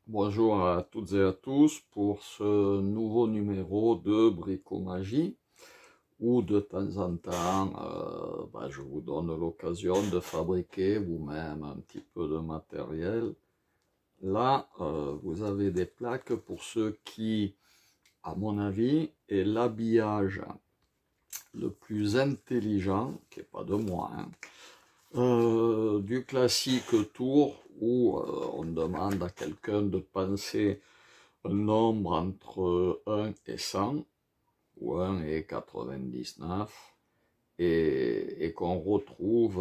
Bonjour à toutes et à tous pour ce nouveau numéro de Bricomagie où de temps en temps je vous donne l'occasion de fabriquer vous-même un petit peu de matériel. Là, vous avez des plaques pour ceux qui, à mon avis, est l'habillage le plus intelligent, qui n'est pas de moi, du classique tour où on demande à quelqu'un de penser un nombre entre 1 et 100, ou 1 et 99, et qu'on retrouve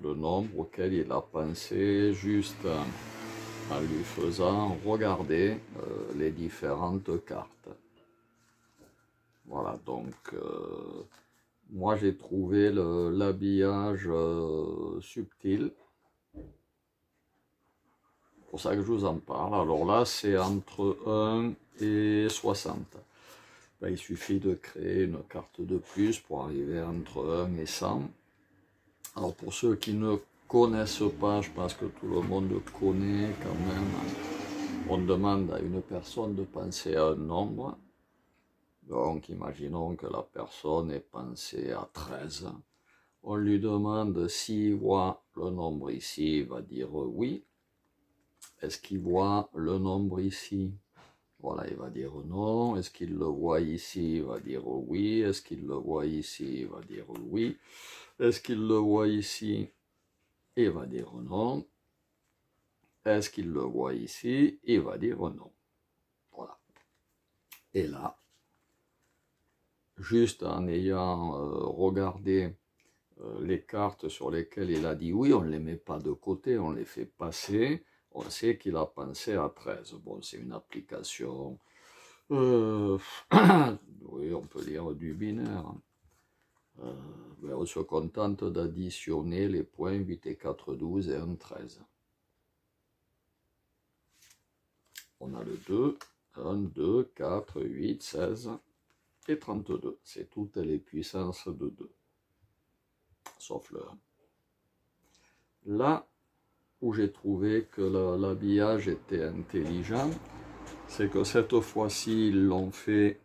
le nombre auquel il a pensé juste en lui faisant regarder les différentes cartes. Voilà, donc moi j'ai trouvé l'habillage subtil. C'est pour ça que je vous en parle. Alors là, c'est entre 1 et 60. Il suffit de créer une carte de plus pour arriver entre 1 et 100. Alors pour ceux qui ne connaissent pas, je pense que tout le monde connaît quand même, on demande à une personne de penser à un nombre. Donc imaginons que la personne ait pensé à 13. On lui demande s'il voit le nombre ici, il va dire oui. Est-ce qu'il voit le nombre ici? Voilà, il va dire non. Est-ce qu'il le voit ici? Il va dire oui. Est-ce qu'il le voit ici? Il va dire oui. Est-ce qu'il le voit ici? Il va dire non. Est-ce qu'il le voit ici? Il va dire non. Voilà. Et là, juste en ayant regardé les cartes sur lesquelles il a dit oui, on ne les met pas de côté, on les fait passer. On sait qu'il a pensé à 13. Bon, c'est une application, oui, on peut dire du binaire. On se contente d'additionner les points 8 et 4, 12 et 1, 13. On a le 2, 1, 2, 4, 8, 16 et 32. C'est toutes les puissances de 2, sauf le 1. Là où j'ai trouvé que l'habillage était intelligent, c'est que cette fois-ci, ils l'ont fait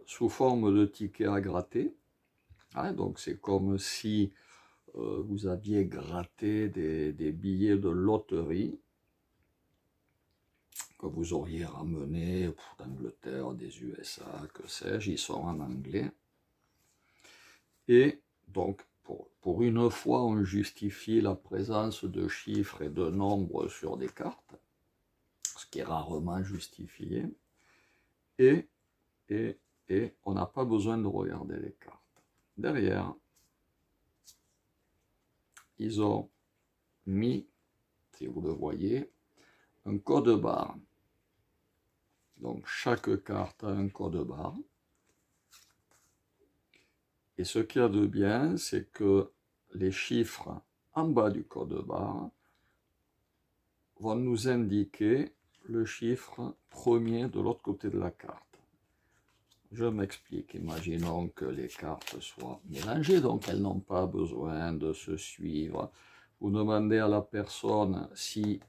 sous forme de tickets à gratter. Donc c'est comme si vous aviez gratté des billets de loterie que vous auriez ramenés d'Angleterre, des USA, que sais-je, ils sont en anglais. Et donc, pour une fois, on justifie la présence de chiffres et de nombres sur des cartes, ce qui est rarement justifié, et on n'a pas besoin de regarder les cartes. Derrière, ils ont mis, si vous le voyez, un code barre. Donc chaque carte a un code barre. Et ce qu'il y a de bien, c'est que les chiffres en bas du code barre vont nous indiquer le chiffre premier de l'autre côté de la carte. Je m'explique. Imaginons que les cartes soient mélangées, donc elles n'ont pas besoin de se suivre. Vous demandez à la personne si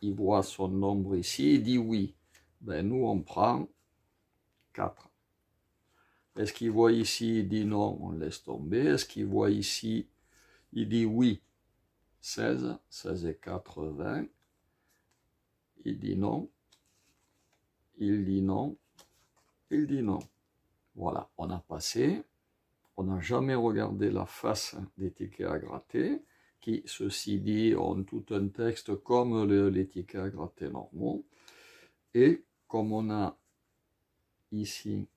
il voit son nombre ici, il dit oui. Nous, on prend 4. Est-ce qu'il voit ici, il dit non, on laisse tomber. Est-ce qu'il voit ici, il dit oui, 16, 16 et 4, 20. Il dit non, il dit non, il dit non. Voilà, on a passé, on n'a jamais regardé la face des tickets à gratter, qui, ceci dit, ont tout un texte comme les tickets à gratter normaux. Et comme on a ici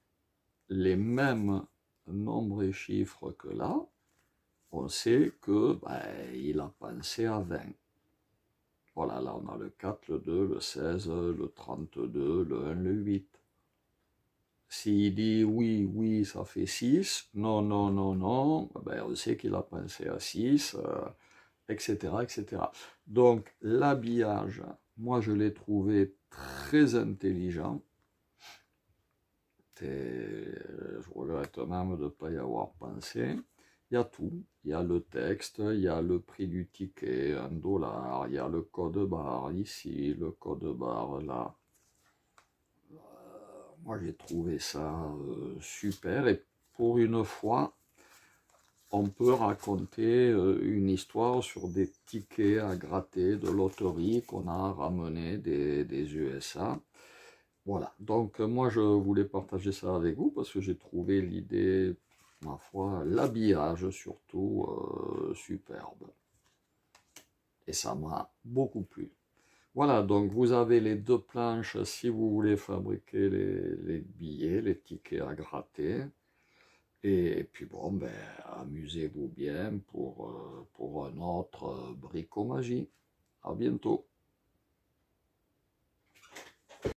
les mêmes nombres et chiffres que là, on sait que il a pensé à 20. Voilà, là on a le 4, le 2, le 16, le 32, le 1, le 8. S'il dit oui, oui, ça fait 6, non, non, non, non, on sait qu'il a pensé à 6, etc., etc. Donc l'habillage, moi je l'ai trouvé très intelligent. Je regrette même de ne pas y avoir pensé. Il y a tout. Il y a le texte, il y a le prix du ticket, 1 $, il y a le code barre ici, le code barre là. Moi j'ai trouvé ça super et pour une fois, on peut raconter une histoire sur des tickets à gratter de loterie qu'on a ramenés des USA. Voilà, donc moi je voulais partager ça avec vous parce que j'ai trouvé l'idée, ma foi, l'habillage surtout superbe. Et ça m'a beaucoup plu. Voilà, donc vous avez les deux planches si vous voulez fabriquer les billets, les tickets à gratter. Et puis bon, ben, amusez-vous bien pour un autre bricomagie. À bientôt.